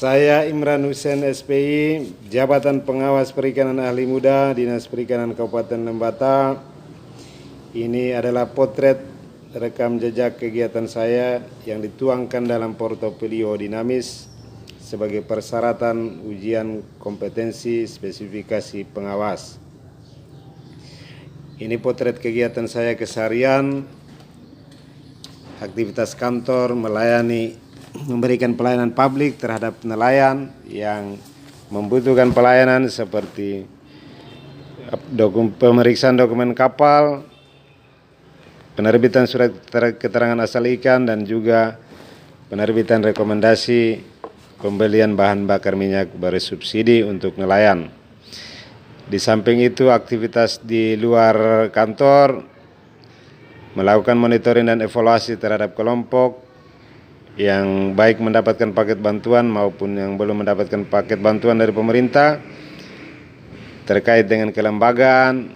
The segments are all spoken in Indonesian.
Saya Imran Hussein SPI, Jabatan Pengawas Perikanan Ahli Muda, Dinas Perikanan Kabupaten Lembata. Ini adalah potret rekam jejak kegiatan saya yang dituangkan dalam portofolio dinamis sebagai persyaratan ujian kompetensi spesifikasi pengawas. Ini potret kegiatan saya keseharian, aktivitas kantor memberikan pelayanan publik terhadap nelayan yang membutuhkan pelayanan seperti pemeriksaan dokumen kapal, penerbitan surat keterangan asal ikan, dan juga penerbitan rekomendasi pembelian bahan bakar minyak bersubsidi untuk nelayan. Di samping itu, aktivitas di luar kantor melakukan monitoring dan evaluasi terhadap kelompok yang baik mendapatkan paket bantuan maupun yang belum mendapatkan paket bantuan dari pemerintah terkait dengan kelembagaan,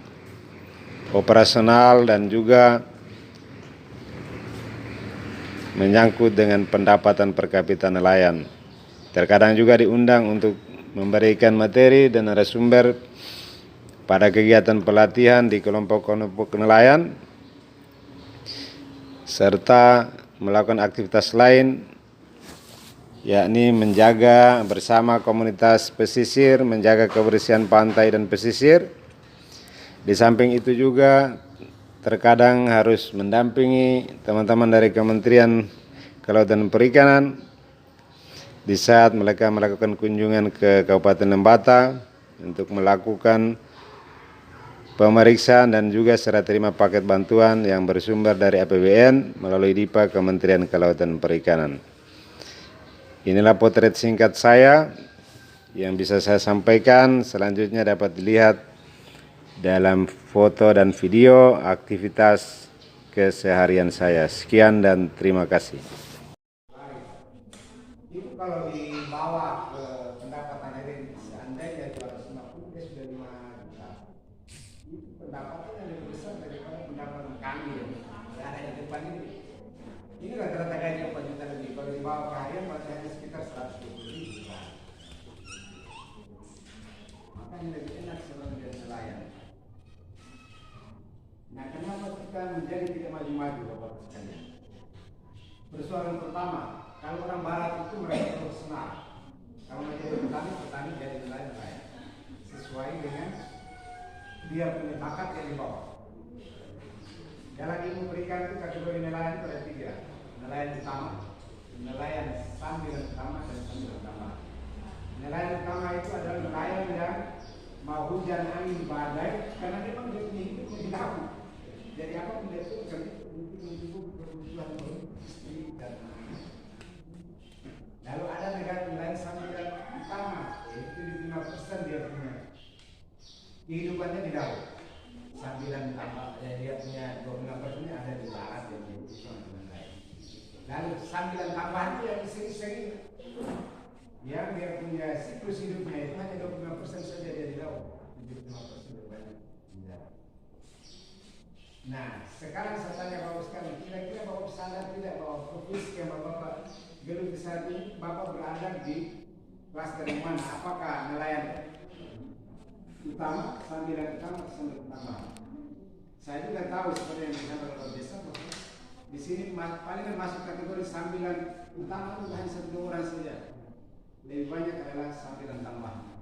operasional, dan juga menyangkut dengan pendapatan per kapita nelayan. Terkadang juga diundang untuk memberikan materi dan narasumber pada kegiatan pelatihan di kelompok-kelompok nelayan, serta melakukan aktivitas lain, yakni menjaga bersama komunitas pesisir, menjaga kebersihan pantai dan pesisir. Di samping itu juga terkadang harus mendampingi teman-teman dari Kementerian Kelautan dan Perikanan di saat mereka melakukan kunjungan ke Kabupaten Lembata untuk melakukan pemeriksaan dan juga serah terima paket bantuan yang bersumber dari APBN melalui DIPA Kementerian Kelautan dan Perikanan. Inilah potret singkat saya yang bisa saya sampaikan. Selanjutnya dapat dilihat dalam foto dan video aktivitas keseharian saya. Sekian dan terima kasih. Itu kalau dibawa ke pendapatan RRI, seandainya 250 dia sudah 5 juta. Itu pendapatannya lebih besar daripada pendapatan kami yang ada di depan ini. Ini rata-rata gaji 4 juta lebih. Kalau dibawa ke harian berarti hanya sekitar 120.000. Makanya lebih enak seorang jadi nelayan. Nah, kenapa kita menjadi tidak maju-maju, Bapak sekalian? Persoalan pertama, kalau orang barat itu mereka profesional. Kalau menjadi petani jadi nelayan sesuai dengan dia punya bakat yang dibawa. Dalam ilmu perikan itu kategori nelayan itu ada 3. Nelayan utama, nelayan sambilan utama, dan sambilan tambah. Nelayan utama itu adalah nelayan yang mau hujan, angin, badai, karena memang dia punya hidupnya di laut. Jadi apa dia itu untuk kebutuhan istri dan anak. Lalu ada nelayan sambilan utama, itu 5% dia punya kehidupannya di laut. Sambilan tambah, dia punya 25% ada di darat yang dibutuhkan dengan lain. Lalu sambilan tambahan itu yang sering yang dia punya siklus hidupnya itu hanya 25% saja dia di laut, 75% berbanyak di darat. Nah, sekarang saya tanya Bapak sekalian, kira-kira Bapak sadar tidak bahwa profesi yang Bapak geluti saat ini, Bapak berada di klaster yang mana? Apakah nelayan utama, sambilan utama, sambilan utama? Saya juga tahu seperti yang disampaikan oleh Desa, di sini paling masuk kategori sambilan utama itu hanya 1-2 orang saja. Lebih banyak adalah sambilan tambah.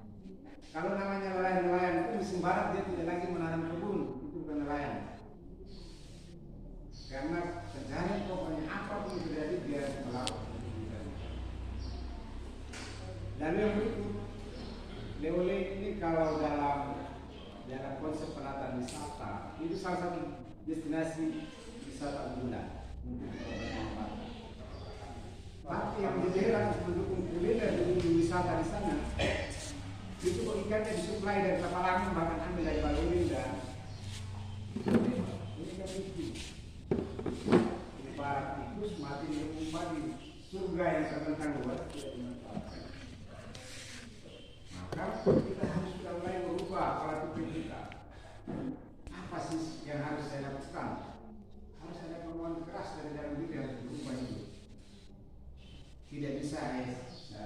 Kalau namanya nelayan itu musim barat dia tidak lagi menanam kebun, itu bukan nelayan. Karena pencarian pokoknya apapun yang terjadi dia melaut. Lalu yang berikut, Leole ini kalau dalam konsep penataan wisata itu salah satu destinasi wisata unggulan untuk Kota. Tapi yang dibilang mendukung kuliner dan wisata di sana itu ikannya disuplai dari kapal angin, bahkan ambil dari Balurin dan ini kan itu ibarat tikus mati di rumah di surga yang terbentang luas tidak dimanfaatkan. Maka kita harus sudah mulai merubah pola pikir kita. Apa sih yang harus saya lakukan? Harus ada kemauan keras dari dalam diri harus berubah ini. Tidak bisa ke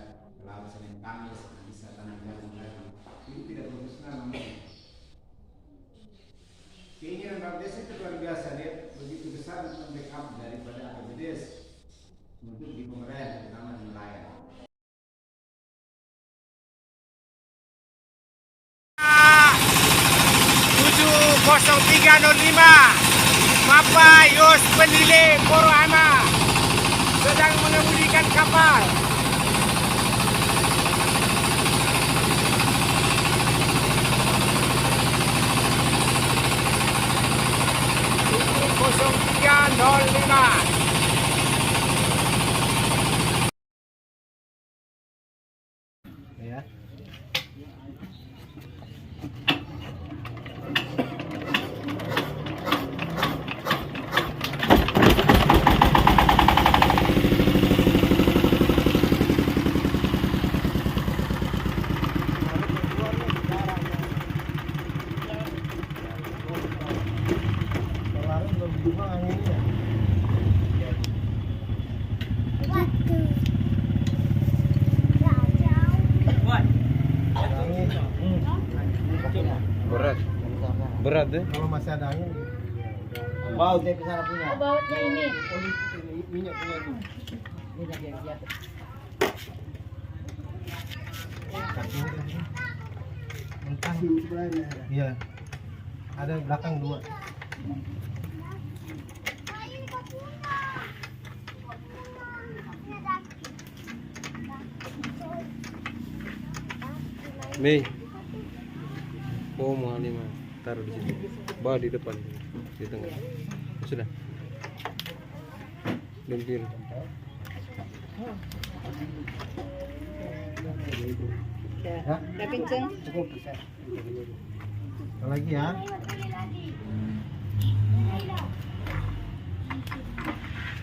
laut Kamis bisa tanam jagung lagi. Itu tidak profesional namanya. Keinginan BAPDES itu luar biasa, dia begitu besar untuk backup daripada APBDes untuk di pemerintah, terutama di nelayan. 70305 Mapa Yos Penile Porohama sedang mengemudikan kapal. Kosong 305 ya. Berat deh. Kalau masih ada angin, Bautnya ke sana punya. Bautnya ini. minyak punya itu. Minyak yang di atas. Mentang. Iya. Ada belakang 2. Mei. Oh, mau 5. Taruh di situ. Bawa di depan, di tengah. Sudah. Dempil. Udah kenceng. Cukup bisa. Lagi ya.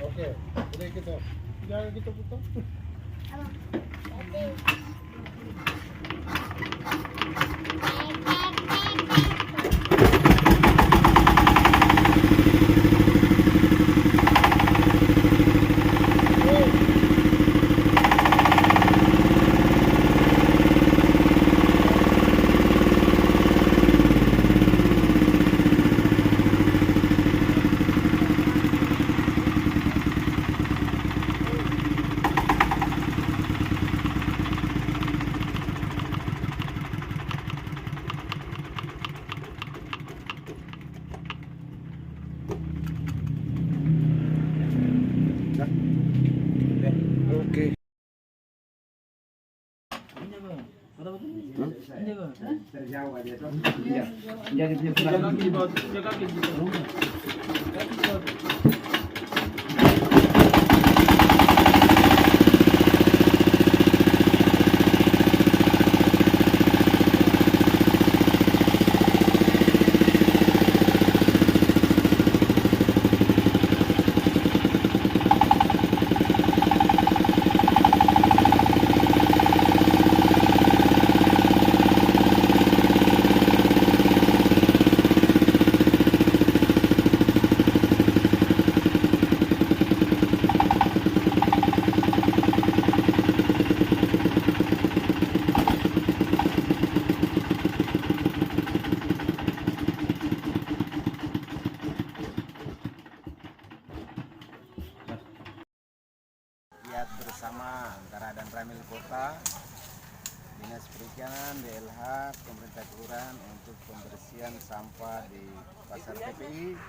Oke, udah gitu. Jangan gitu putar. Oke. Terjauh aja tuh. Jadi punya Giat bersama antara dan Ramil Kota, Dinas Perikanan, DLH, pemerintah kelurahan untuk pembersihan sampah di Pasar TPI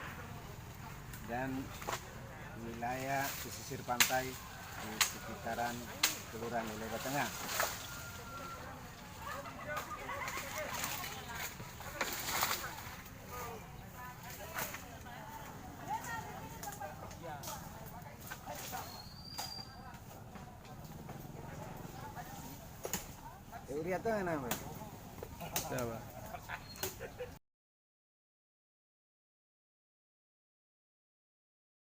dan wilayah pesisir pantai di sekitaran Kelurahan Leba Tengah. Lihat tuh namanya. Siapa?